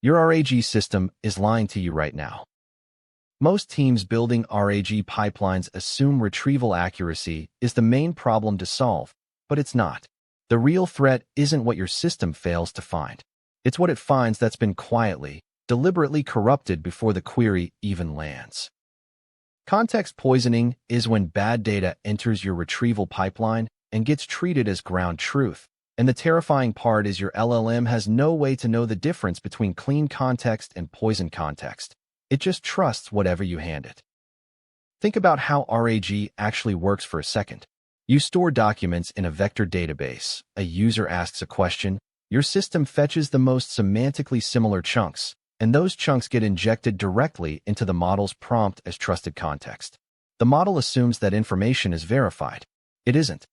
Your RAG system is lying to you right now. Most teams building RAG pipelines assume retrieval accuracy is the main problem to solve, but it's not. The real threat isn't what your system fails to find. It's what it finds that's been quietly, deliberately corrupted before the query even lands. Context poisoning is when bad data enters your retrieval pipeline and gets treated as ground truth. And the terrifying part is your LLM has no way to know the difference between clean context and poisoned context. It just trusts whatever you hand it. Think about how RAG actually works for a second. You store documents in a vector database. A user asks a question. Your system fetches the most semantically similar chunks, and those chunks get injected directly into the model's prompt as trusted context. The model assumes that information is verified. It isn't.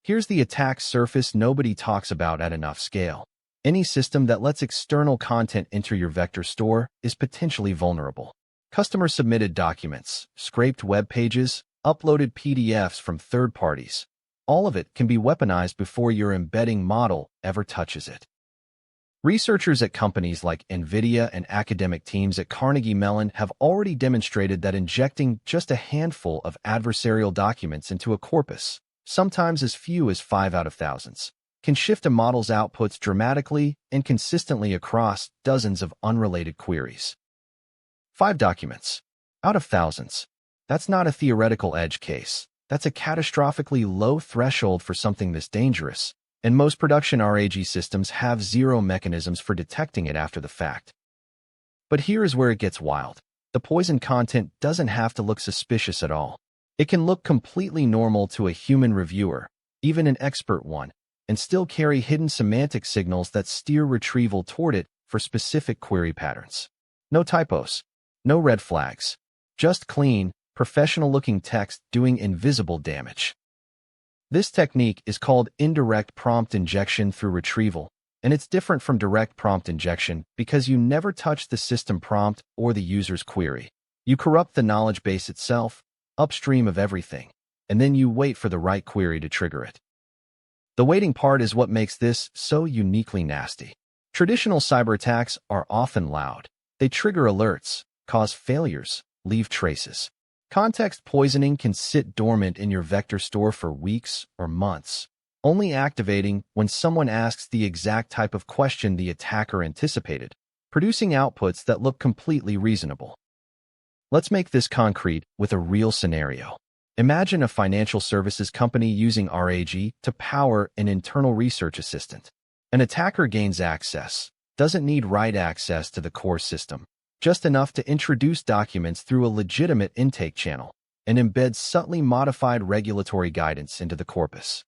Here's the attack surface nobody talks about at enough scale. Any system that lets external content enter your vector store is potentially vulnerable. Customer-submitted documents, scraped web pages, uploaded PDFs from third parties. All of it can be weaponized before your embedding model ever touches it. Researchers at companies like NVIDIA and academic teams at Carnegie Mellon have already demonstrated that injecting just a handful of adversarial documents into a corpus, sometimes as few as 5 out of thousands, can shift a model's outputs dramatically and consistently across dozens of unrelated queries. 5 documents out of thousands. That's not a theoretical edge case. That's a catastrophically low threshold for something this dangerous, and most production RAG systems have zero mechanisms for detecting it after the fact. But here is where it gets wild. The poisoned content doesn't have to look suspicious at all. It can look completely normal to a human reviewer, even an expert one, and still carry hidden semantic signals that steer retrieval toward it for specific query patterns. No typos, no red flags, just clean, professional-looking text doing invisible damage. This technique is called indirect prompt injection through retrieval, and it's different from direct prompt injection because you never touch the system prompt or the user's query. You corrupt the knowledge base itself, upstream of everything, and then you wait for the right query to trigger it. The waiting part is what makes this so uniquely nasty. Traditional cyber attacks are often loud. They trigger alerts, cause failures, leave traces. Context poisoning can sit dormant in your vector store for weeks or months, only activating when someone asks the exact type of question the attacker anticipated, producing outputs that look completely reasonable. Let's make this concrete with a real scenario. Imagine a financial services company using RAG to power an internal research assistant. An attacker gains access, doesn't need write access to the core system, just enough to introduce documents through a legitimate intake channel and embed subtly modified regulatory guidance into the corpus.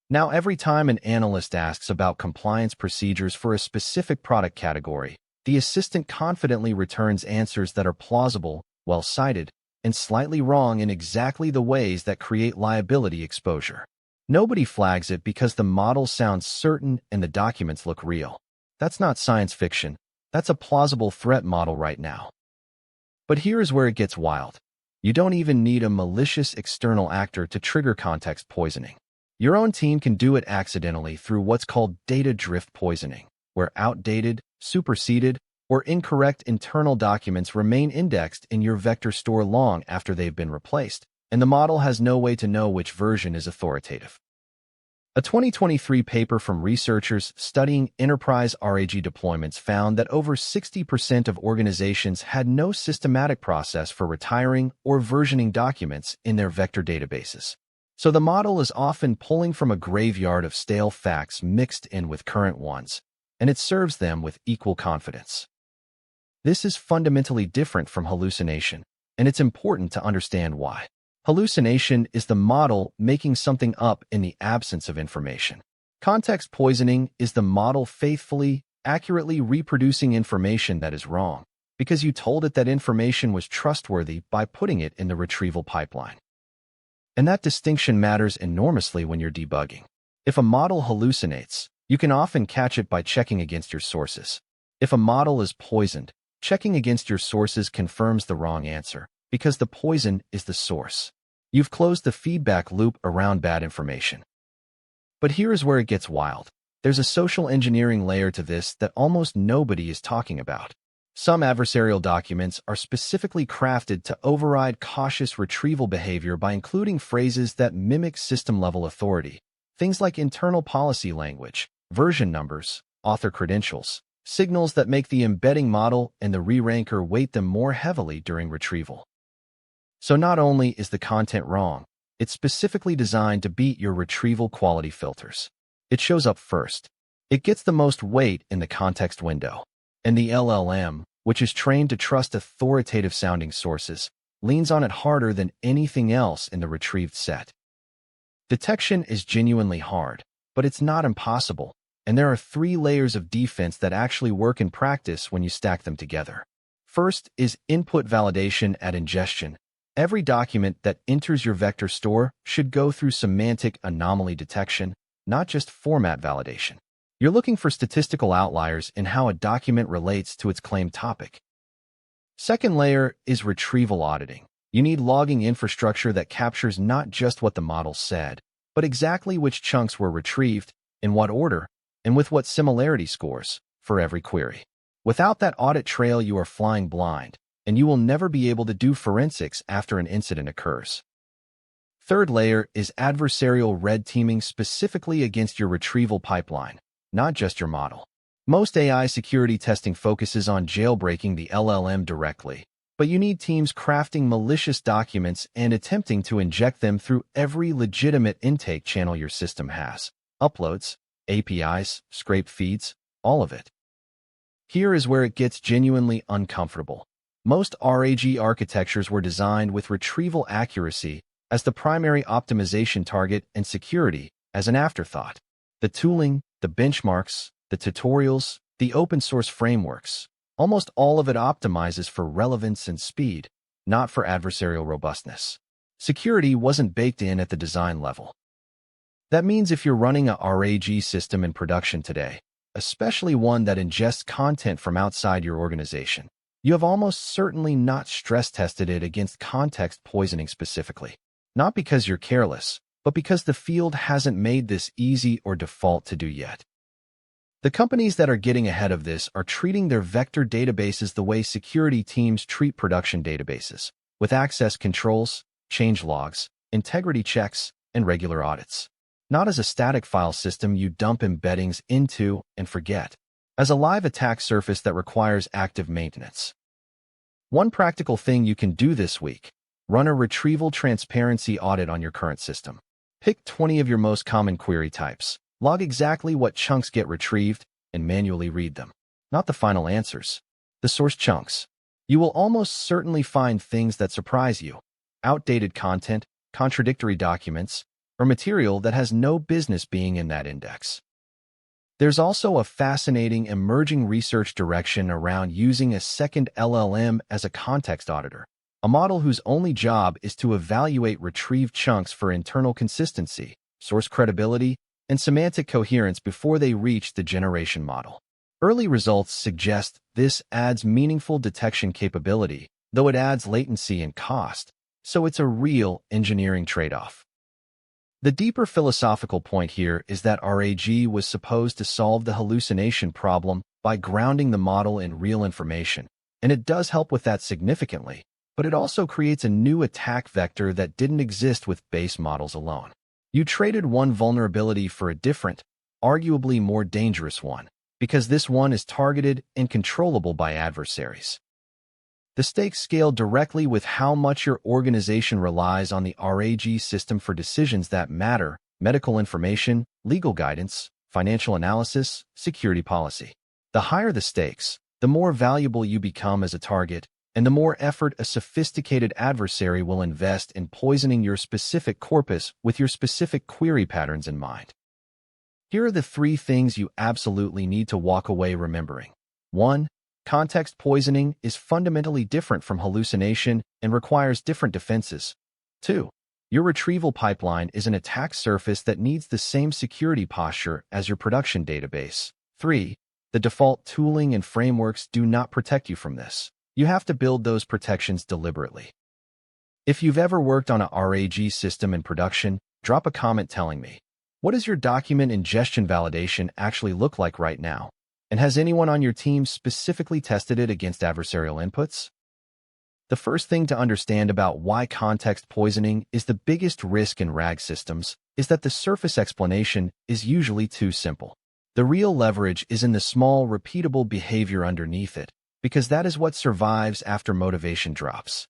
Now, every time an analyst asks about compliance procedures for a specific product category, the assistant confidently returns answers that are plausible, well-cited, and slightly wrong in exactly the ways that create liability exposure. Nobody flags it because the model sounds certain and the documents look real. That's not science fiction. That's a plausible threat model right now. But here's where it gets wild. You don't even need a malicious external actor to trigger context poisoning. Your own team can do it accidentally through what's called data drift poisoning, where outdated, superseded, or incorrect internal documents remain indexed in your vector store long after they've been replaced, and the model has no way to know which version is authoritative. A 2023 paper from researchers studying enterprise RAG deployments found that over 60% of organizations had no systematic process for retiring or versioning documents in their vector databases. So the model is often pulling from a graveyard of stale facts mixed in with current ones, and it serves them with equal confidence. This is fundamentally different from hallucination, and it's important to understand why. Hallucination is the model making something up in the absence of information. Context poisoning is the model faithfully, accurately reproducing information that is wrong, because you told it that information was trustworthy by putting it in the retrieval pipeline. And that distinction matters enormously when you're debugging. If a model hallucinates, you can often catch it by checking against your sources. If a model is poisoned, checking against your sources confirms the wrong answer, because the poison is the source. You've closed the feedback loop around bad information. But here's where it gets wild. there's a social engineering layer to this that almost nobody is talking about. Some adversarial documents are specifically crafted to override cautious retrieval behavior by including phrases that mimic system-level authority. Things like internal policy language, version numbers, author credentials, signals that make the embedding model and the re-ranker weight them more heavily during retrieval. So not only is the content wrong, it's specifically designed to beat your retrieval quality filters. It shows up first. It gets the most weight in the context window. And the LLM, which is trained to trust authoritative-sounding sources, leans on it harder than anything else in the retrieved set. Detection is genuinely hard, but it's not impossible, and there are 3 layers of defense that actually work in practice when you stack them together. First is input validation at ingestion. Every document that enters your vector store should go through semantic anomaly detection, not just format validation. You're looking for statistical outliers in how a document relates to its claimed topic. Second layer is retrieval auditing. You need logging infrastructure that captures not just what the model said, but exactly which chunks were retrieved, in what order, and with what similarity scores for every query. Without that audit trail, you are flying blind, and you will never be able to do forensics after an incident occurs. Third layer is adversarial red teaming specifically against your retrieval pipeline, not just your model. Most AI security testing focuses on jailbreaking the LLM directly, but you need teams crafting malicious documents and attempting to inject them through every legitimate intake channel your system has. Uploads, APIs, scraped feeds, all of it. Here is where it gets genuinely uncomfortable. Most RAG architectures were designed with retrieval accuracy as the primary optimization target and security as an afterthought. The tooling, the benchmarks, the tutorials, the open-source frameworks, almost all of it optimizes for relevance and speed, not for adversarial robustness. Security wasn't baked in at the design level. That means if you're running a RAG system in production today, especially one that ingests content from outside your organization, you have almost certainly not stress-tested it against context poisoning specifically. Not because you're careless, but because the field hasn't made this easy or default to do yet. The companies that are getting ahead of this are treating their vector databases the way security teams treat production databases, with access controls, change logs, integrity checks, and regular audits. Not as a static file system you dump embeddings into and forget, as a live attack surface that requires active maintenance. One practical thing you can do this week: run a retrieval transparency audit on your current system. Pick 20 of your most common query types. Log exactly what chunks get retrieved and manually read them. Not the final answers, the source chunks. You will almost certainly find things that surprise you: outdated content, contradictory documents, or material that has no business being in that index. There's also a fascinating emerging research direction around using a second LLM as a context auditor, a model whose only job is to evaluate retrieved chunks for internal consistency, source credibility, and semantic coherence before they reach the generation model. Early results suggest this adds meaningful detection capability, though it adds latency and cost, so it's a real engineering trade-off. The deeper philosophical point here is that RAG was supposed to solve the hallucination problem by grounding the model in real information, and it does help with that significantly, but it also creates a new attack vector that didn't exist with base models alone. You traded one vulnerability for a different, arguably more dangerous one, because this one is targeted and controllable by adversaries. The stakes scale directly with how much your organization relies on the RAG system for decisions that matter: medical information, legal guidance, financial analysis, security policy. The higher the stakes, the more valuable you become as a target, and the more effort a sophisticated adversary will invest in poisoning your specific corpus with your specific query patterns in mind. Here are the 3 things you absolutely need to walk away remembering. 1. Context poisoning is fundamentally different from hallucination and requires different defenses. 2. Your retrieval pipeline is an attack surface that needs the same security posture as your production database. 3. The default tooling and frameworks do not protect you from this. You have to build those protections deliberately. If you've ever worked on a RAG system in production, drop a comment telling me, What does your document ingestion validation actually look like right now? And has anyone on your team specifically tested it against adversarial inputs? The first thing to understand about why context poisoning is the biggest risk in RAG systems is that the surface explanation is usually too simple. The real leverage is in the small, repeatable behavior underneath it, because that is what survives after motivation drops.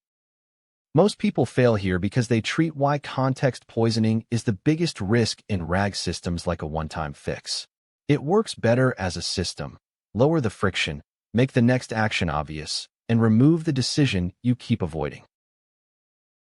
Most people fail here because they treat why context poisoning is the biggest risk in RAG systems like a one-time fix. It works better as a system. Lower the friction, make the next action obvious, and remove the decision you keep avoiding.